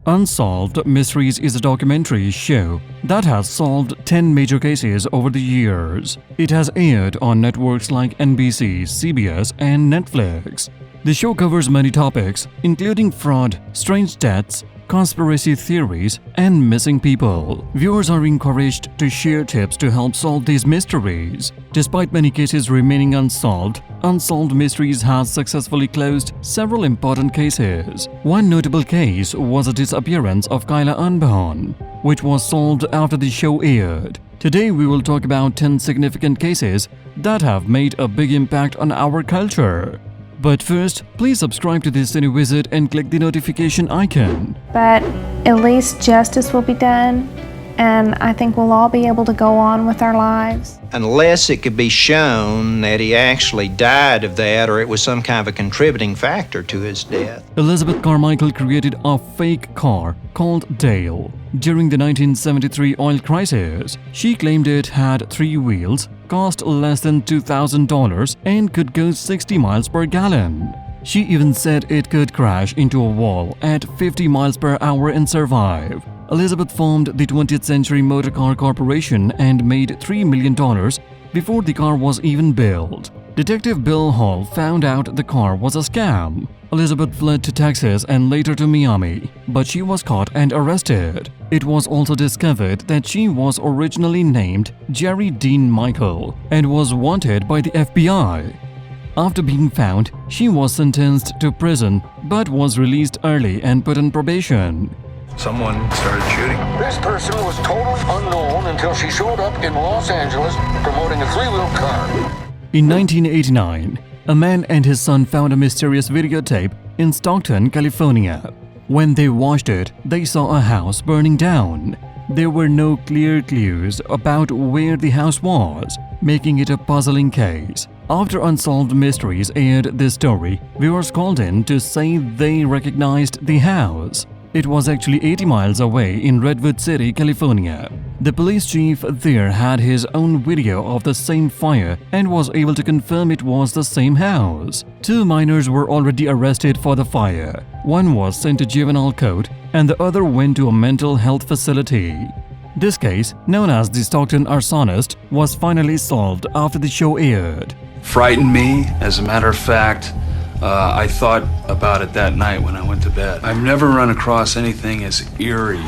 Unsolved Mysteries is a documentary show that has solved 10 major cases over the years. It has aired on networks like NBC, CBS, and Netflix. The show covers many topics, including fraud, strange deaths, conspiracy theories, and missing people. Viewers are encouraged to share tips to help solve these mysteries. Despite many cases remaining unsolved, Unsolved Mysteries has successfully closed several important cases. One notable case was the disappearance of Kyla Unborn, which was solved after the show aired. Today we will talk about 10 significant cases that have made a big impact on our culture. But first, please subscribe to the CineWizard and click the notification icon. But at least justice will be done, and I think we'll all be able to go on with our lives. Unless it could be shown that he actually died of that or it was some kind of a contributing factor to his death. Elizabeth Carmichael created a fake car called Dale. During the 1973 oil crisis, she claimed it had 3 wheels, cost less than $2,000, and could go 60 miles per gallon. She even said it could crash into a wall at 50 miles per hour and survive. Elizabeth formed the 20th Century Motor Car Corporation and made $3 million before the car was even built. Detective Bill Hall found out the car was a scam. Elizabeth fled to Texas and later to Miami, but she was caught and arrested. It was also discovered that she was originally named Jerry Dean Michael and was wanted by the FBI. After being found, she was sentenced to prison but was released early and put on probation. Someone started shooting. This person was totally unknown until she showed up in Los Angeles promoting a 3-wheel car. In 1989, a man and his son found a mysterious videotape in Stockton, California. When they watched it, they saw a house burning down. There were no clear clues about where the house was, making it a puzzling case. After Unsolved Mysteries aired this story, viewers called in to say they recognized the house. It was actually 80 miles away in Redwood City, California. The police chief there had his own video of the same fire and was able to confirm it was the same house. 2 minors were already arrested for the fire. One was sent to juvenile court and the other went to a mental health facility. This case, known as the Stockton Arsonist, was finally solved after the show aired. Frightened me, as a matter of fact. I thought about it that night when I went to bed. I've never run across anything as eerie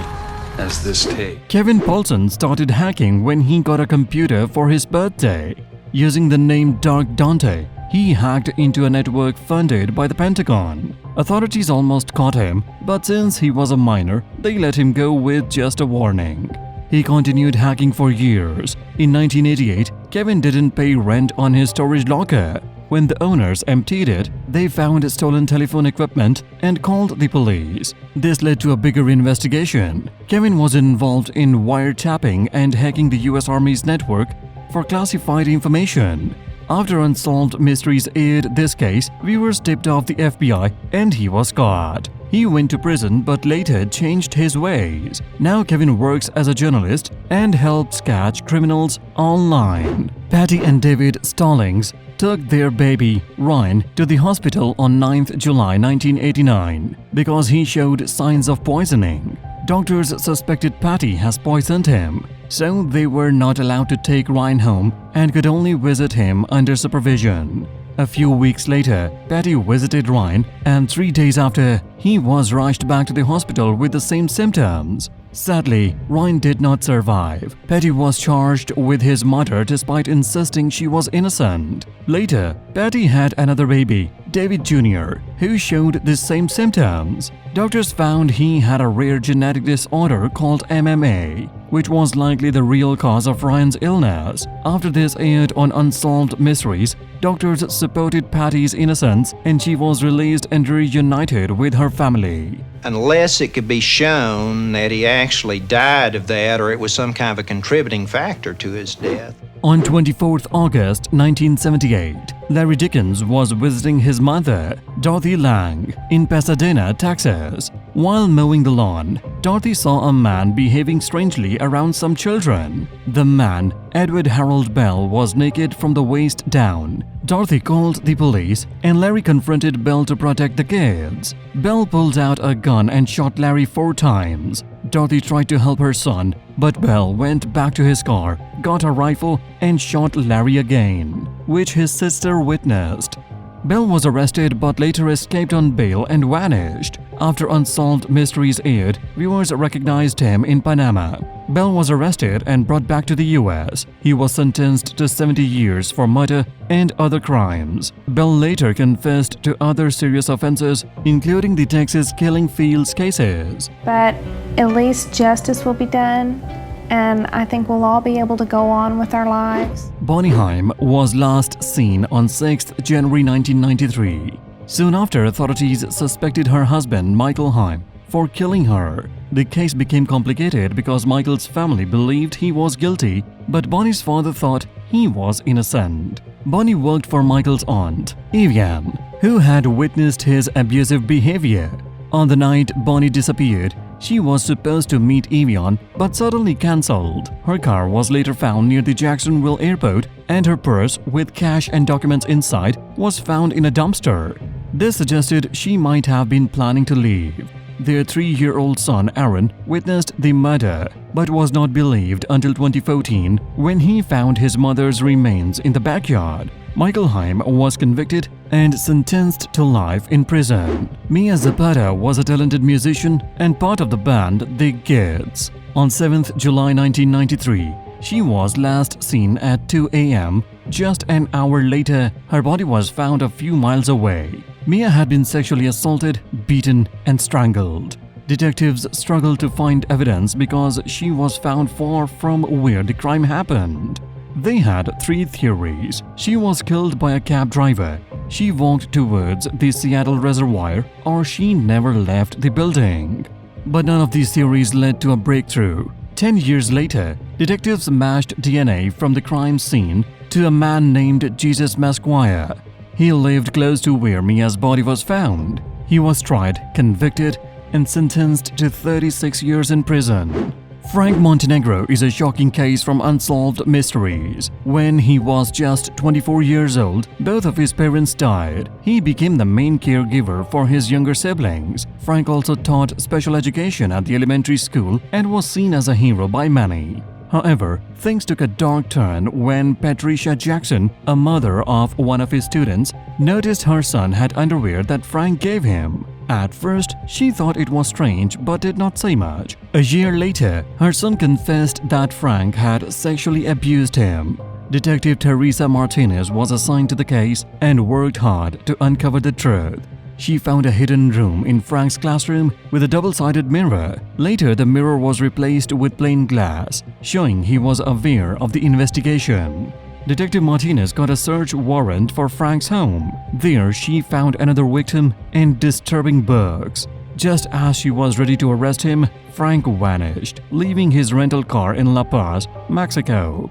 as this tape. Kevin Paulson started hacking when he got a computer for his birthday. Using the name Dark Dante, he hacked into a network funded by the Pentagon. Authorities almost caught him, but since he was a minor, they let him go with just a warning. He continued hacking for years. In 1988, Kevin didn't pay rent on his storage locker. When the owners emptied it, they found stolen telephone equipment and called the police. This led to a bigger investigation. Kevin was involved in wiretapping and hacking the US Army's network for classified information. After Unsolved Mysteries aired this case, viewers tipped off the FBI and he was caught. He went to prison but later changed his ways. Now Kevin works as a journalist and helps catch criminals online. Patty and David Stallings took their baby, Ryan, to the hospital on 9th July 1989 because he showed signs of poisoning. Doctors suspected Patty has poisoned him, so they were not allowed to take Ryan home and could only visit him under supervision. A few weeks later, Patty visited Ryan, and 3 days after, he was rushed back to the hospital with the same symptoms. Sadly, Ryan did not survive. Patty was charged with his murder despite insisting she was innocent. Later, Patty had another baby, David Jr., who showed the same symptoms. Doctors found he had a rare genetic disorder called MMA, which was likely the real cause of Ryan's illness. After this aired on Unsolved Mysteries, doctors supported Patty's innocence and she was released and reunited with her family. Unless it could be shown that he actually died of that or it was some kind of a contributing factor to his death. On 24th August 1978, Larry Dickens was visiting his mother, Dorothy Lang, in Pasadena, Texas. While mowing the lawn, Dorothy saw a man behaving strangely around some children. The man, Edward Harold Bell, was naked from the waist down. Dorothy called the police and Larry confronted Belle to protect the kids. Belle pulled out a gun and shot Larry 4 times. Dorothy tried to help her son, but Belle went back to his car, got a rifle, and shot Larry again, which his sister witnessed. Belle was arrested but later escaped on bail and vanished. After Unsolved Mysteries aired, viewers recognized him in Panama. Belle was arrested and brought back to the US. He was sentenced to 70 years for murder and other crimes. Belle later confessed to other serious offenses, including the Texas killing fields cases. But at least justice will be done, and I think we'll all be able to go on with our lives. Bonnie Haim was last seen on 6th January 1993. Soon after, authorities suspected her husband, Michael Haim, for killing her. The case became complicated because Michael's family believed he was guilty, but Bonnie's father thought he was innocent. Bonnie worked for Michael's aunt, Evian, who had witnessed his abusive behavior. On the night Bonnie disappeared, she was supposed to meet Evian but suddenly cancelled. Her car was later found near the Jacksonville airport and her purse with cash and documents inside was found in a dumpster. This suggested she might have been planning to leave. Their 3-year-old son Aaron witnessed the murder but was not believed until 2014 when he found his mother's remains in the backyard. Michael Haim was convicted and sentenced to life in prison. Mia Zapata was a talented musician and part of the band The Kids. On 7th July 1993, she was last seen at 2 a.m. Just an hour later, her body was found a few miles away. Mia had been sexually assaulted, beaten, and strangled. Detectives struggled to find evidence because she was found far from where the crime happened. They had 3 theories. She was killed by a cab driver, she walked towards the Seattle Reservoir, or she never left the building. But none of these theories led to a breakthrough. 10 years later, detectives matched DNA from the crime scene to a man named Jesus Masquire. He lived close to where Mia's body was found. He was tried, convicted, and sentenced to 36 years in prison. Frank Montenegro is a shocking case from Unsolved Mysteries. When he was just 24 years old, both of his parents died. He became the main caregiver for his younger siblings. Frank also taught special education at the elementary school and was seen as a hero by many. However, things took a dark turn when Patricia Jackson, a mother of one of his students, noticed her son had underwear that Frank gave him. At first, she thought it was strange but did not say much. A year later, her son confessed that Frank had sexually abused him. Detective Teresa Martinez was assigned to the case and worked hard to uncover the truth. She found a hidden room in Frank's classroom with a double-sided mirror. Later, the mirror was replaced with plain glass, showing he was aware of the investigation. Detective Martinez got a search warrant for Frank's home. There, she found another victim and disturbing books. Just as she was ready to arrest him, Frank vanished, leaving his rental car in La Paz, Mexico.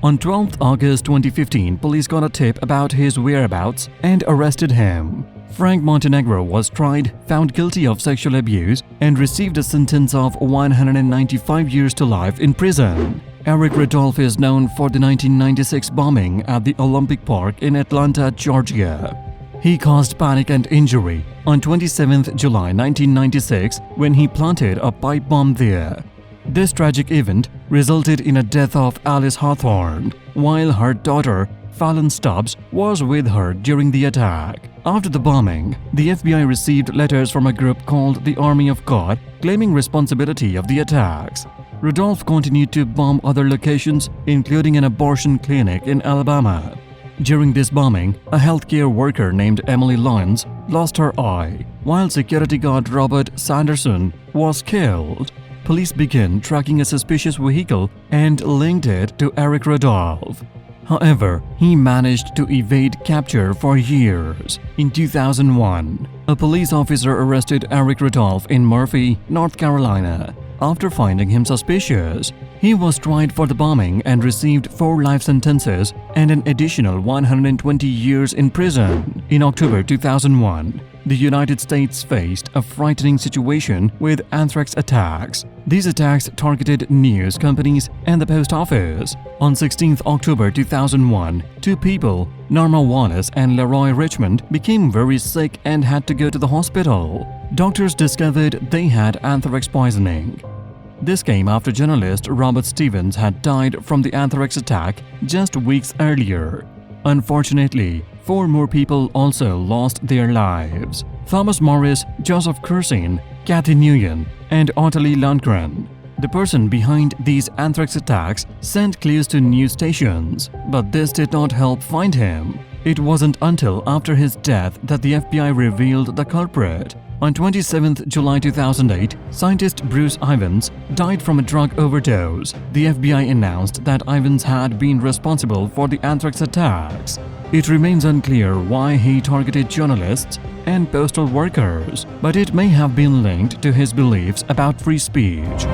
On 12 August 2015, police got a tip about his whereabouts and arrested him. Frank Montenegro was tried, found guilty of sexual abuse, and received a sentence of 195 years to life in prison. Eric Rudolph is known for the 1996 bombing at the Olympic Park in Atlanta, Georgia. He caused panic and injury on 27 July 1996 when he planted a pipe bomb there. This tragic event resulted in a death of Alice Hawthorne, while her daughter, Fallon Stubbs, was with her during the attack. After the bombing, the FBI received letters from a group called the Army of God claiming responsibility of the attacks. Rudolph continued to bomb other locations, including an abortion clinic in Alabama. During this bombing, a healthcare worker named Emily Lyons lost her eye, while security guard Robert Sanderson was killed. Police began tracking a suspicious vehicle and linked it to Eric Rudolph. However, he managed to evade capture for years. In 2001, a police officer arrested Eric Rudolph in Murphy, North Carolina. After finding him suspicious, he was tried for the bombing and received 4 life sentences and an additional 120 years in prison. In October 2001, the United States faced a frightening situation with anthrax attacks. These attacks targeted news companies and the post office. On 16 October 2001, two people, Norma Wallace and Leroy Richmond, became very sick and had to go to the hospital. Doctors discovered they had anthrax poisoning. This came after journalist Robert Stevens had died from the anthrax attack just weeks earlier. Unfortunately, 4 more people also lost their lives: Thomas Morris, Joseph Cursin, Kathy Nguyen, and Ottilie Lundgren. The person behind these anthrax attacks sent clues to news stations, but this did not help find him. It wasn't until after his death that the FBI revealed the culprit. On 27 July 2008, scientist Bruce Ivins died from a drug overdose. The FBI announced that Ivins had been responsible for the anthrax attacks. It remains unclear why he targeted journalists and postal workers, but it may have been linked to his beliefs about free speech.